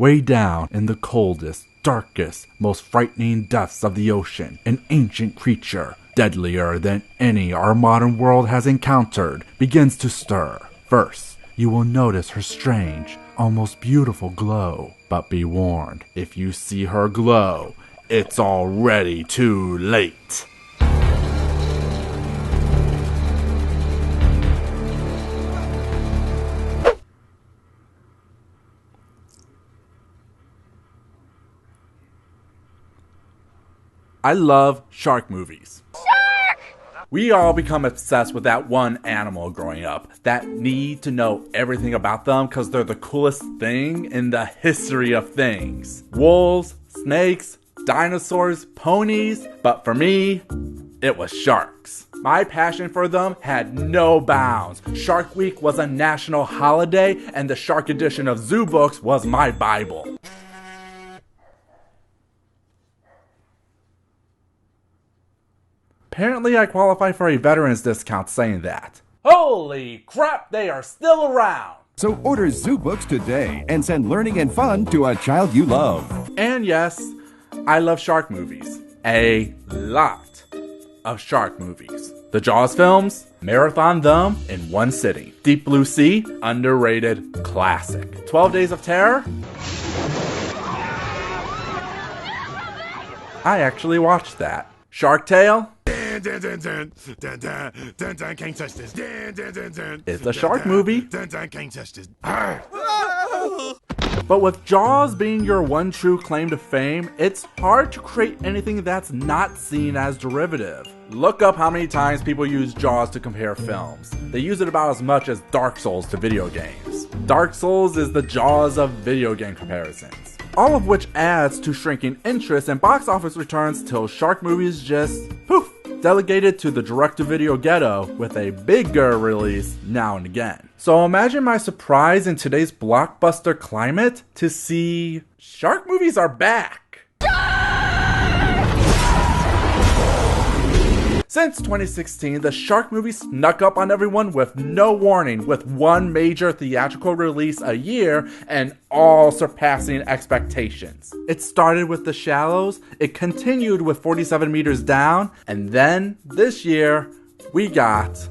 way down in the coldest, darkest, most frightening depths of the ocean, an ancient creature, deadlier than any our modern world has encountered, begins to stir. First, you will notice her strange, almost beautiful glow. But be warned, if you see her glow, it's already too late. I love shark movies. Shark! We all become obsessed with that one animal growing up, that need to know everything about them because they're the coolest thing in the history of things. Wolves, snakes, dinosaurs, ponies, but for me, it was sharks. My passion for them had no bounds. Shark Week was a national holiday, and the shark edition of Zoo Books was my Bible. Apparently I qualify for a veterans discount saying that. Holy crap, they are still around! So order Zoo Books today and send learning and fun to a child you love. And yes, I love shark movies. A lot of shark movies. The Jaws films, marathon them in one sitting. Deep Blue Sea, underrated classic. 12 Days of Terror? I actually watched that. Shark Tale? It's a shark movie. But with Jaws being your one true claim to fame, it's hard to create anything that's not seen as derivative. Look up how many times people use Jaws to compare films. They use it about as much as Dark Souls to video games. Dark Souls is the Jaws of video game comparisons. All of which adds to shrinking interest and box office returns till shark movies just, poof, delegated to the direct-to-video ghetto with a bigger release now and again. So imagine my surprise in today's blockbuster climate to see shark movies are back. Since 2016, the shark movie snuck up on everyone with no warning, with one major theatrical release a year and all surpassing expectations. It started with The Shallows, it continued with 47 Meters Down, and then this year we got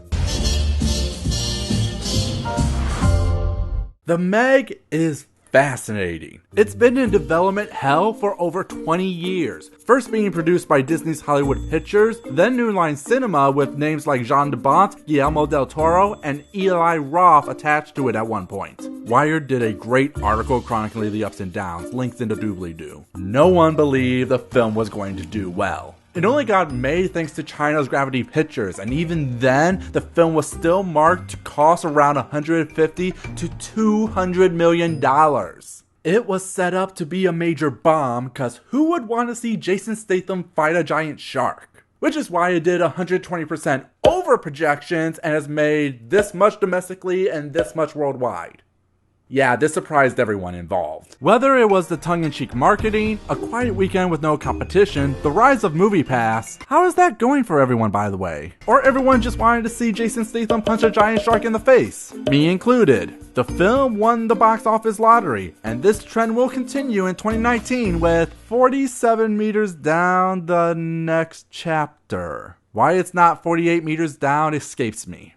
The Meg is fascinating. It's been in development hell for over 20 years. First being produced by Disney's Hollywood Pictures, then New Line Cinema with names like Jean de Bont, Guillermo del Toro, and Eli Roth attached to it at one point. Wired did a great article chronicling the ups and downs, linked in the doobly-doo. No one believed the film was going to do well. It only got made thanks to China's Gravity Pictures, and even then, the film was still marked to cost around $150 to $200 million. It was set up to be a major bomb, cause who would want to see Jason Statham fight a giant shark? Which is why it did 120% over projections and has made this much domestically and this much worldwide. Yeah, this surprised everyone involved. Whether it was the tongue-in-cheek marketing, a quiet weekend with no competition, the rise of MoviePass, how is that going for everyone, by the way? Or everyone just wanted to see Jason Statham punch a giant shark in the face? Me included. The film won the box office lottery, and this trend will continue in 2019 with 47 Meters Down, the next chapter. Why it's not 48 Meters Down escapes me.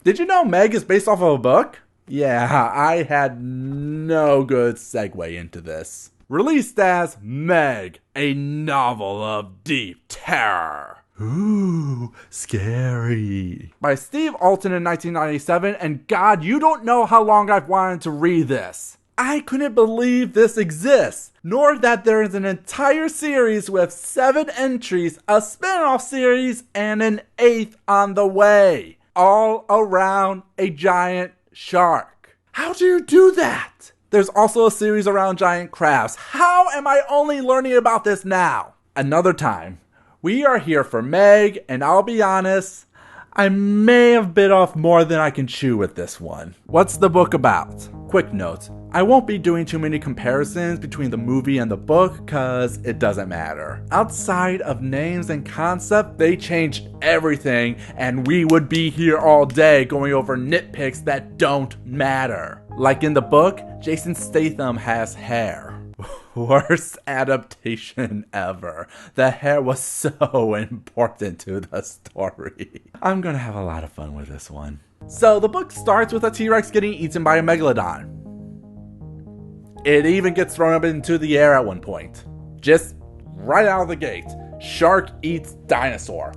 Did you know Meg is based off of a book? Yeah, I had no good segue into this. Released as Meg, a novel of deep terror. Ooh, scary. By Steve Alten in 1997, and God, you don't know how long I've wanted to read this. I couldn't believe this exists, nor that there is an entire series with 7 entries, a spin-off series, and an 8th on the way. All around a giant shark. How do you do that? There's also a series around giant crabs. How am I only learning about this now? Another time. We are here for Meg, and I'll be honest, I may have bit off more than I can chew with this one. What's the book about? Quick note, I won't be doing too many comparisons between the movie and the book cause it doesn't matter. Outside of names and concept, they changed everything and we would be here all day going over nitpicks that don't matter. Like in the book, Jason Statham has hair. Worst adaptation ever. The hair was so important to the story. I'm gonna have a lot of fun with this one. So the book starts with a T-Rex getting eaten by a megalodon. It even gets thrown up into the air at one point. Just right out of the gate. Shark eats dinosaur.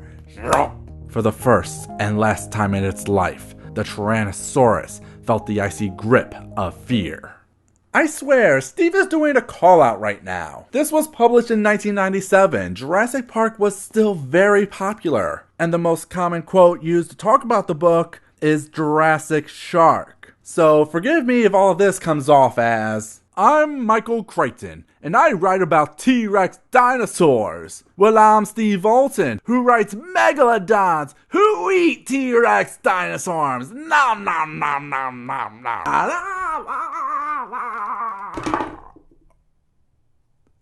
For the first and last time in its life, the Tyrannosaurus felt the icy grip of fear. I swear, Steve is doing a call out right now. This was published in 1997. Jurassic Park was still very popular. And the most common quote used to talk about the book is Jurassic Shark. So forgive me if all of this comes off as, I'm Michael Crichton, and I write about T-Rex dinosaurs. Well, I'm Steve Alten, who writes Megalodons, who eat T-Rex dinosaurs. Nom nom nom nom nom nom.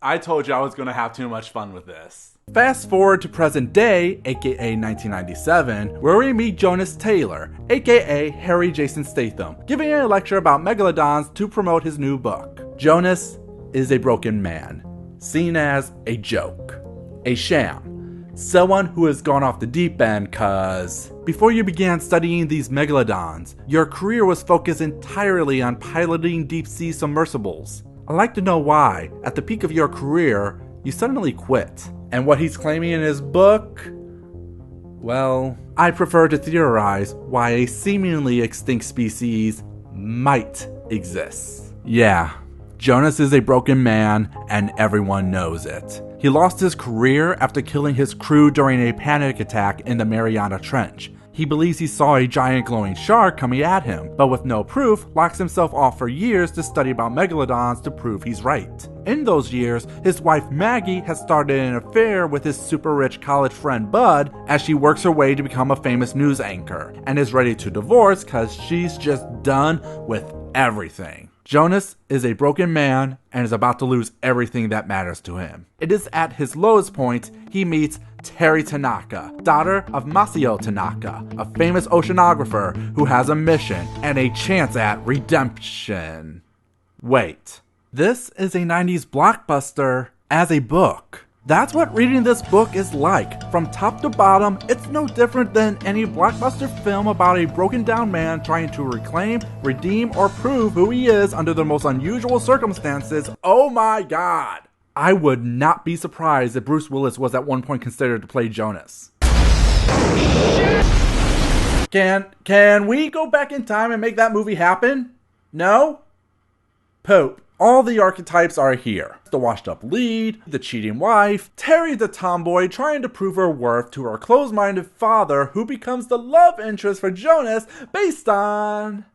I told you I was going to have too much fun with this. Fast forward to present day, aka 1997, where we meet Jonas Taylor, aka Harry Jason Statham, giving a lecture about megalodons to promote his new book. Jonas is a broken man, seen as a joke, a sham, someone who has gone off the deep end cause before you began studying these megalodons, your career was focused entirely on piloting deep sea submersibles. I'd like to know why, at the peak of your career, you suddenly quit. And what he's claiming in his book? Well, I prefer to theorize why a seemingly extinct species might exist. Yeah, Jonas is a broken man, and everyone knows it. He lost his career after killing his crew during a panic attack in the Mariana Trench. He believes he saw a giant glowing shark coming at him, but with no proof, locks himself off for years to study about megalodons to prove he's right. In those years, his wife Maggie has started an affair with his super rich college friend Bud as she works her way to become a famous news anchor, and is ready to divorce cause she's just done with everything. Jonas is a broken man and is about to lose everything that matters to him. It is at his lowest point he meets Terry Tanaka, daughter of Masao Tanaka, a famous oceanographer who has a mission and a chance at redemption. Wait, this is a 90s blockbuster as a book. That's what reading this book is like. From top to bottom, it's no different than any blockbuster film about a broken down man trying to reclaim, redeem, or prove who he is under the most unusual circumstances. Oh my god! I would not be surprised if Bruce Willis was at one point considered to play Jonas. Can we go back in time and make that movie happen? No? Pope. All the archetypes are here. The washed up lead, the cheating wife, Terry the tomboy trying to prove her worth to her closed-minded father who becomes the love interest for Jonas based on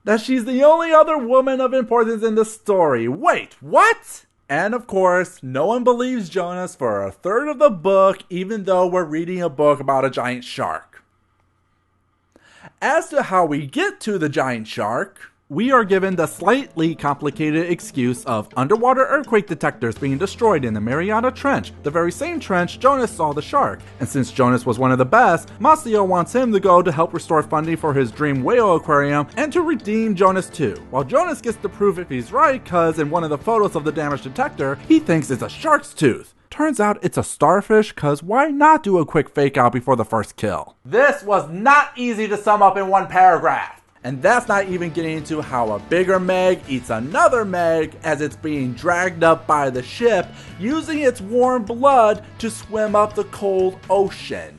that she's the only other woman of importance in the story. Wait, what? And of course, no one believes Jonas for a third of the book even though we're reading a book about a giant shark. As to how we get to the giant shark, we are given the slightly complicated excuse of underwater earthquake detectors being destroyed in the Mariana Trench, the very same trench Jonas saw the shark. And since Jonas was one of the best, Masao wants him to go to help restore funding for his dream whale aquarium and to redeem Jonas too. While Jonas gets to prove if he's right cause in one of the photos of the damaged detector, he thinks it's a shark's tooth. Turns out it's a starfish cause why not do a quick fake out before the first kill? This was not easy to sum up in one paragraph. And that's not even getting into how a bigger Meg eats another Meg as it's being dragged up by the ship, using its warm blood to swim up the cold ocean.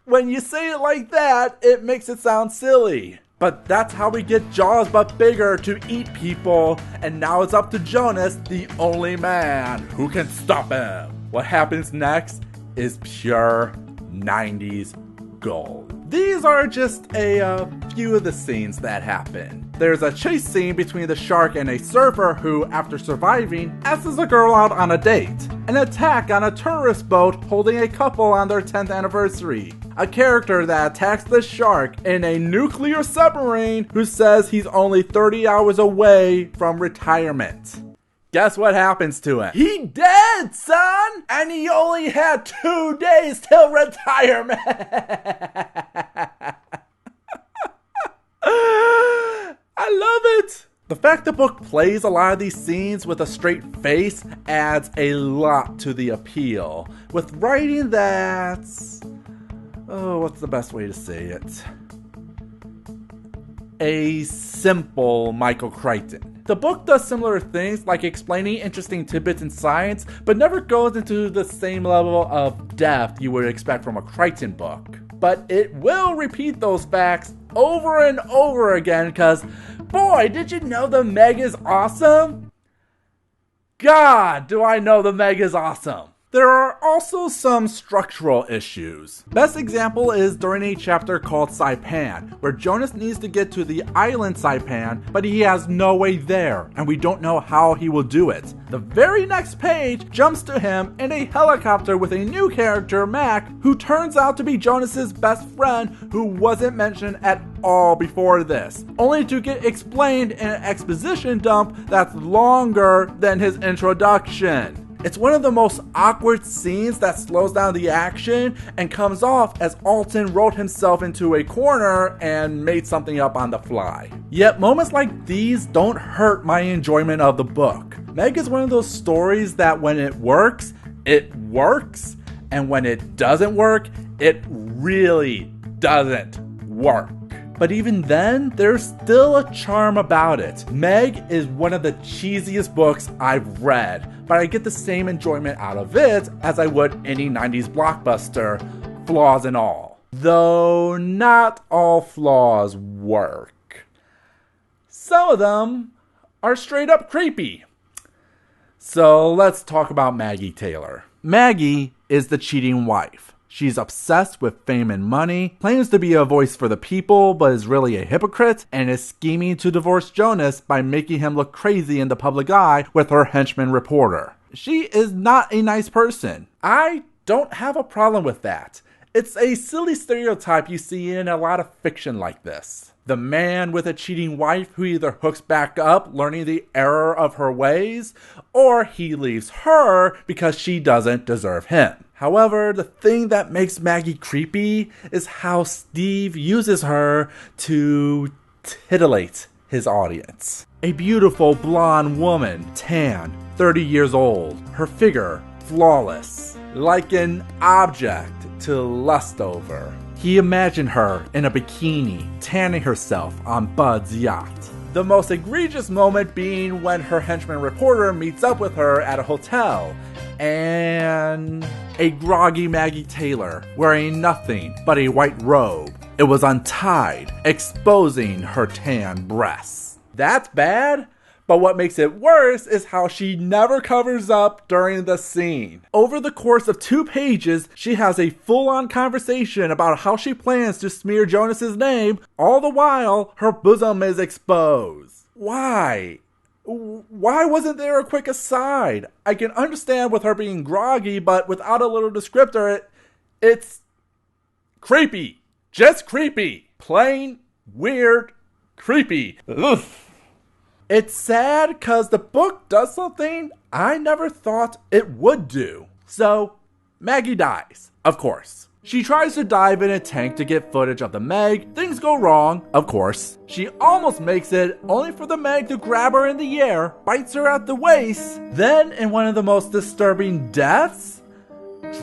When you say it like that, it makes it sound silly. But that's how we get Jaws but bigger to eat people, and now it's up to Jonas, the only man who can stop him. What happens next is pure 90s gold. These are just a few of the scenes that happen. There's a chase scene between the shark and a surfer who, after surviving, asks a girl out on a date. An attack on a tourist boat holding a couple on their 10th anniversary. a character that attacks the shark in a nuclear submarine who says he's only 30 hours away from retirement. Guess what happens to him? He dead, son! And he only had 2 days till retirement! I love it! The fact the book plays a lot of these scenes with a straight face adds a lot to the appeal. With writing that's... what's the best way to say it? A simple Michael Crichton. The book does similar things like explaining interesting tidbits in science, but never goes into the same level of depth you would expect from a Crichton book. But it will repeat those facts over and over again because, boy, did you know the Meg is awesome? God, do I know the Meg is awesome. There are also some structural issues. Best example is during a chapter called Saipan, where Jonas needs to get to the island Saipan, but he has no way there, and we don't know how he will do it. The very next page jumps to him in a helicopter with a new character, Mac, who turns out to be Jonas's best friend who wasn't mentioned at all before this, only to get explained in an exposition dump that's longer than his introduction. It's one of the most awkward scenes that slows down the action and comes off as Alten wrote himself into a corner and made something up on the fly. Yet moments like these don't hurt my enjoyment of the book. Meg is one of those stories that when it works, and when it doesn't work, it really doesn't work. But even then, there's still a charm about it. Meg is one of the cheesiest books I've read, but I get the same enjoyment out of it as I would any 90s blockbuster, flaws and all. Though not all flaws work. Some of them are straight up creepy. So let's talk about Maggie Taylor. Maggie is the cheating wife. She's obsessed with fame and money, claims to be a voice for the people, but is really a hypocrite, and is scheming to divorce Jonas by making him look crazy in the public eye with her henchman reporter. She is not a nice person. I don't have a problem with that. It's a silly stereotype you see in a lot of fiction like this. The man with a cheating wife who either hooks back up, learning the error of her ways, or he leaves her because she doesn't deserve him. However, the thing that makes Maggie creepy is how Steve uses her to titillate his audience. A beautiful blonde woman, tan, 30 years old, her figure flawless, like an object to lust over. He imagined her in a bikini, tanning herself on Bud's yacht. The most egregious moment being when her henchman reporter meets up with her at a hotel, and a groggy Maggie Taylor wearing nothing but a white robe. It was untied, exposing her tan breasts. That's bad, but what makes it worse is how she never covers up during the scene. Over the course of 2 pages, she has a full-on conversation about how she plans to smear Jonas's name, all the while her bosom is exposed. Why? Why wasn't there a quick aside? I can understand with her being groggy, but without a little descriptor, it's creepy. Just creepy. Plain, weird, creepy. Ugh. It's sad because the book does something I never thought it would do. So, Maggie dies, of course. She tries to dive in a tank to get footage of the Meg. Things go wrong, of course. She almost makes it, only for the Meg to grab her in the air, bites her at the waist, then in one of the most disturbing deaths,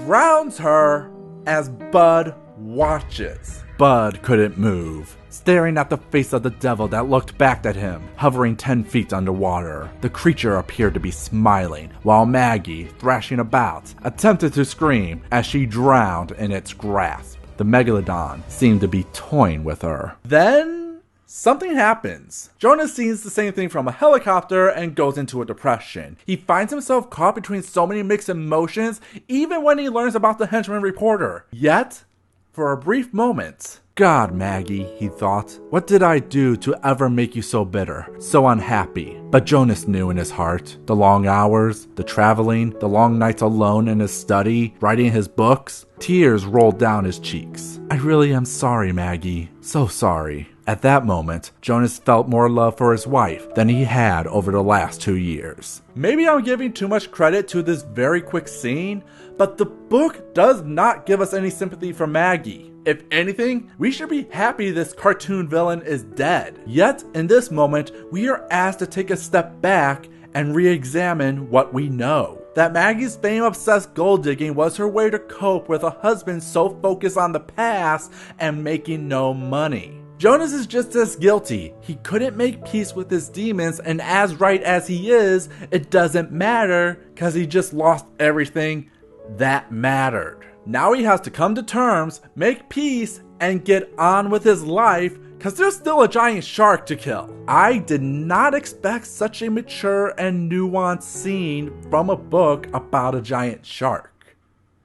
drowns her as Bud watches. Bud couldn't move, staring at the face of the devil that looked back at him, hovering 10 feet underwater. The creature appeared to be smiling, while Maggie, thrashing about, attempted to scream as she drowned in its grasp. The megalodon seemed to be toying with her. Then, something happens. Jonas sees the same thing from a helicopter and goes into a depression. He finds himself caught between so many mixed emotions, even when he learns about the henchman reporter. Yet, for a brief moment, God, Maggie, he thought, what did I do to ever make you so bitter, so unhappy? But Jonas knew in his heart. The long hours, the traveling, the long nights alone in his study, writing his books. Tears rolled down his cheeks. I really am sorry, Maggie. So sorry. At that moment, Jonas felt more love for his wife than he had over the last 2 years. Maybe I'm giving too much credit to this very quick scene, but the book does not give us any sympathy for Maggie. If anything, we should be happy this cartoon villain is dead. Yet, in this moment, we are asked to take a step back and re-examine what we know. That Maggie's fame-obsessed gold digging was her way to cope with a husband so focused on the past and making no money. Jonas is just as guilty. He couldn't make peace with his demons, and as right as he is, it doesn't matter because he just lost everything that mattered. Now he has to come to terms, make peace, and get on with his life because there's still a giant shark to kill. I did not expect such a mature and nuanced scene from a book about a giant shark.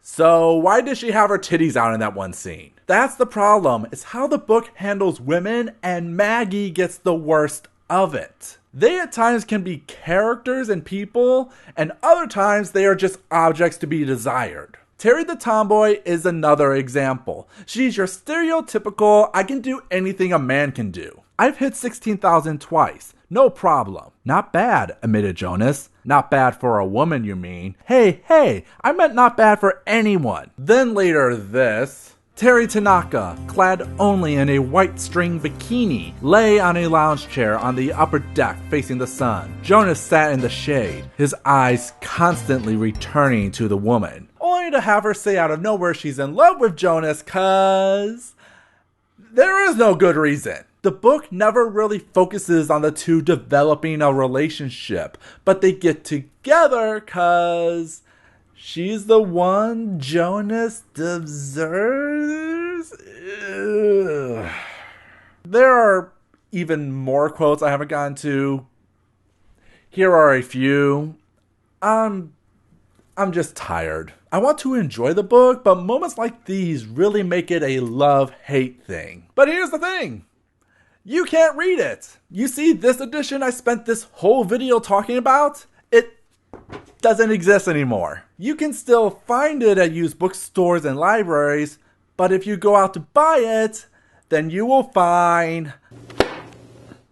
So why did she have her titties out in that one scene? That's the problem. It's how the book handles women, and Maggie gets the worst of it. They at times can be characters and people, and other times they are just objects to be desired. Terry the Tomboy is another example. She's your stereotypical, I can do anything a man can do. I've hit 16,000 twice. No problem. Not bad, admitted Jonas. Not bad for a woman, you mean? Hey, I meant not bad for anyone. Then later this. Terry Tanaka, clad only in a white string bikini, lay on a lounge chair on the upper deck facing the sun. Jonas sat in the shade, his eyes constantly returning to the woman, only to have her say out of nowhere she's in love with Jonas cause there is no good reason. The book never really focuses on the two developing a relationship, but they get together cause she's the one Jonas deserves. Ugh. There are even more quotes I haven't gotten to. Here are a few. I'm just tired. I want to enjoy the book, but moments like these really make it a love-hate thing. But here's the thing. You can't read it. You see this edition I spent this whole video talking about? It doesn't exist anymore. You can still find it at used bookstores and libraries, but if you go out to buy it, then you will find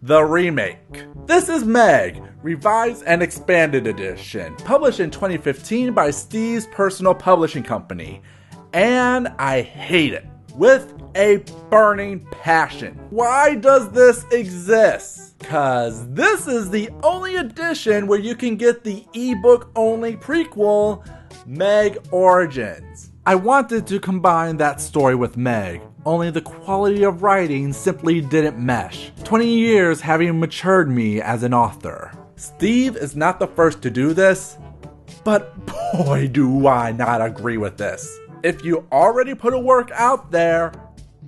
the remake. This is Meg, revised and expanded edition, published in 2015 by Steve's personal publishing company, and I hate it with a burning passion. Why does this exist? Cause this is the only edition where you can get the ebook only prequel, Meg Origins. I wanted to combine that story with Meg, only the quality of writing simply didn't mesh. 20 years having matured me as an author. Steve is not the first to do this, but boy do I not agree with this. If you already put a work out there,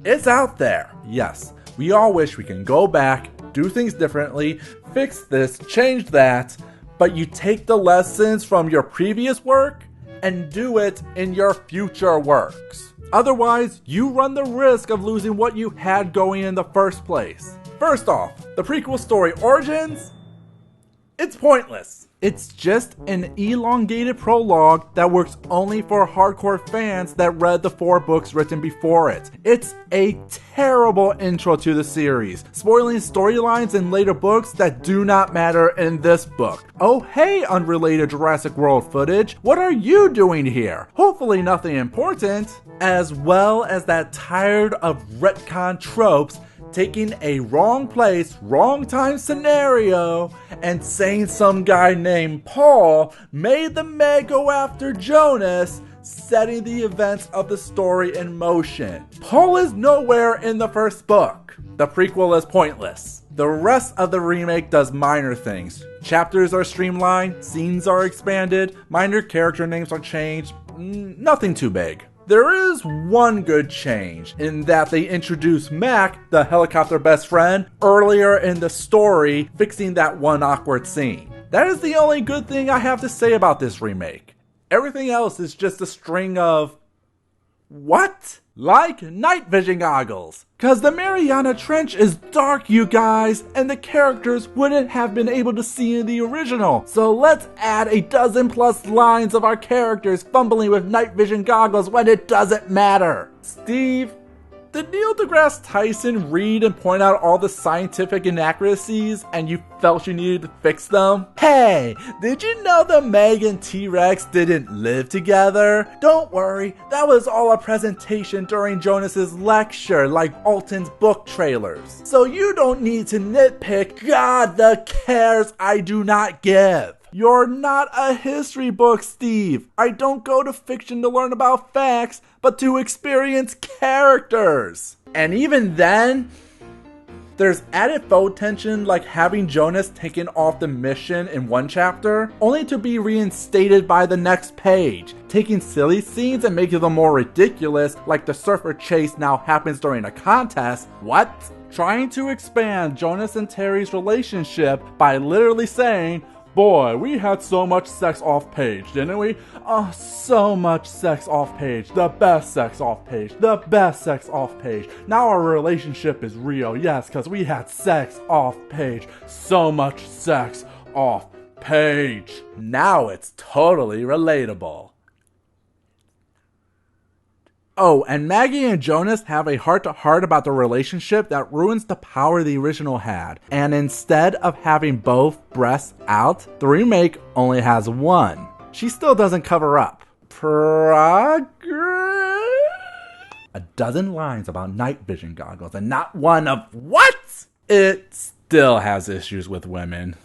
it's out there. Yes, we all wish we can go back, do things differently, fix this, change that, but you take the lessons from your previous work and do it in your future works. Otherwise, you run the risk of losing what you had going in the first place. First off, the prequel story Origins, it's pointless. It's just an elongated prologue that works only for hardcore fans that read the 4 books written before it. It's a terrible intro to the series, spoiling storylines in later books that do not matter in this book. Oh hey, unrelated Jurassic World footage, what are you doing here? Hopefully nothing important. As well as that tired of retcon tropes, taking a wrong place, wrong time scenario and saying some guy named Paul made the Meg go after Jonas, setting the events of the story in motion. Paul is nowhere in the first book. The prequel is pointless. The rest of the remake does minor things. Chapters are streamlined, scenes are expanded, minor character names are changed, nothing too big. There is one good change, in that they introduce Mac, the helicopter best friend, earlier in the story, fixing that one awkward scene. That is the only good thing I have to say about this remake. Everything else is just a string of... what? Like night vision goggles. Cause the Mariana Trench is dark, you guys, and the characters wouldn't have been able to see in the original. So let's add a dozen plus lines of our characters fumbling with night vision goggles when it doesn't matter. Steve, did Neil deGrasse Tyson read and point out all the scientific inaccuracies and you felt you needed to fix them? Hey, did you know the Meg and T-Rex didn't live together? Don't worry, that was all a presentation during Jonas's lecture, like Alten's book trailers. So you don't need to nitpick. God, the cares I do not give. You're not a history book, Steve. I don't go to fiction to learn about facts, but to experience characters. And even then, there's added faux tension like having Jonas taken off the mission in one chapter, only to be reinstated by the next page, taking silly scenes and making them more ridiculous, like the surfer chase now happens during a contest. What? Trying to expand Jonas and Terry's relationship by literally saying, boy, we had so much sex off page, didn't we? Oh, so much sex off page. The best sex off page. The best sex off page. Now our relationship is real, yes, because we had sex off page. So much sex off page. Now it's totally relatable. Oh, and Maggie and Jonas have a heart-to-heart about the relationship that ruins the power the original had. And instead of having both breasts out, the remake only has one. She still doesn't cover up. Progress? A dozen lines about night vision goggles and not one of what? It still has issues with women.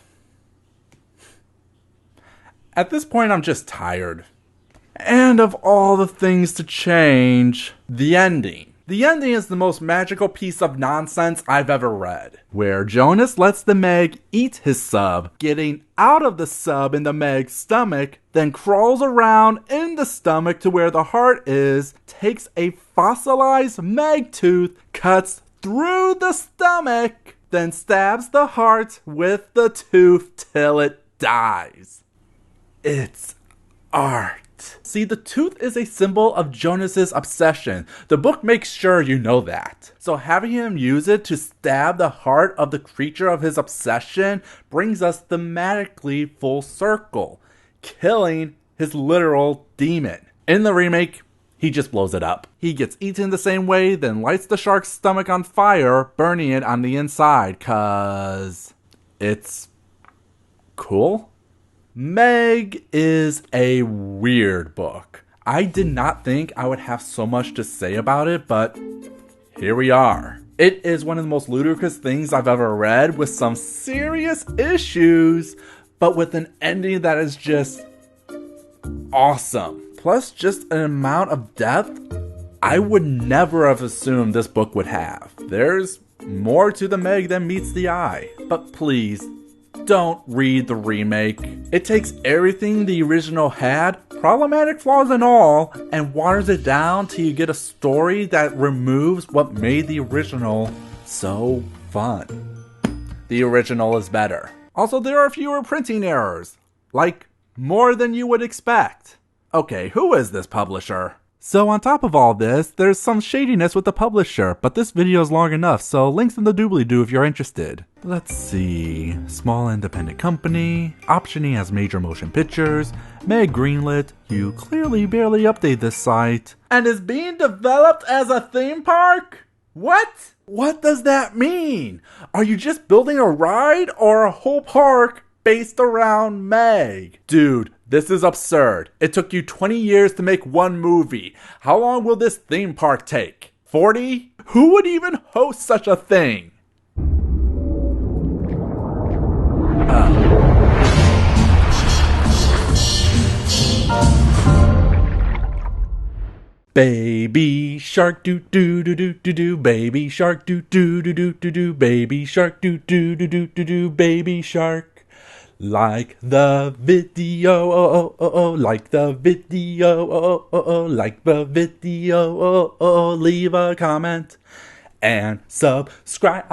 At this point, I'm just tired. And of all the things to change, the ending. The ending is the most magical piece of nonsense I've ever read, where Jonas lets the Meg eat his sub, getting out of the sub in the Meg's stomach, then crawls around in the stomach to where the heart is, takes a fossilized Meg tooth, cuts through the stomach, then stabs the heart with the tooth till it dies. It's art. See, the tooth is a symbol of Jonas's obsession. The book makes sure you know that. So having him use it to stab the heart of the creature of his obsession brings us thematically full circle, killing his literal demon. In the remake, he just blows it up. He gets eaten the same way, then lights the shark's stomach on fire, burning it on the inside, 'cause it's cool. Meg is a weird book. I did not think I would have so much to say about it, but here we are. It is one of the most ludicrous things I've ever read, with some serious issues, but with an ending that is just awesome. Plus just an amount of depth I would never have assumed this book would have. There's more to the Meg than meets the eye, but please, don't read the remake. It takes everything the original had, problematic flaws and all, and waters it down till you get a story that removes what made the original so fun. The original is better. Also, there are fewer printing errors. Like, more than you would expect. Okay, who is this publisher? So on top of all this, there's some shadiness with the publisher, but this video is long enough, so links in the doobly-doo if you're interested. Let's see, small independent company, optioning as major motion pictures, Meg greenlit, you clearly barely update this site, and is being developed as a theme park? What? What does that mean? Are you just building a ride or a whole park based around Meg? Dude, this is absurd. It took you 20 years to make one movie. How long will this theme park take? 40? Who would even host such a thing? Baby shark doo doo doo doo doo doo, baby shark doo doo doo doo doo doo, baby shark doo doo doo doo doo doo, baby shark. Like the video, oh, oh, oh, like the video, oh, oh, oh, like the video, oh, oh, leave a comment and subscribe,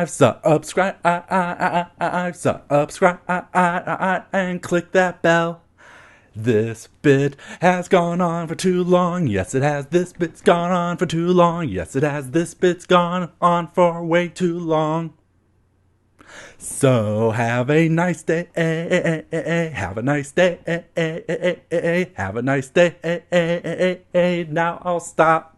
subscribe, and click that bell. This bit has gone on for too long. Yes, it has. This bit's gone on for too long. Yes, it has. This bit's gone on for way too long. So have a nice day. Have a nice day. Have a nice day. Now I'll stop.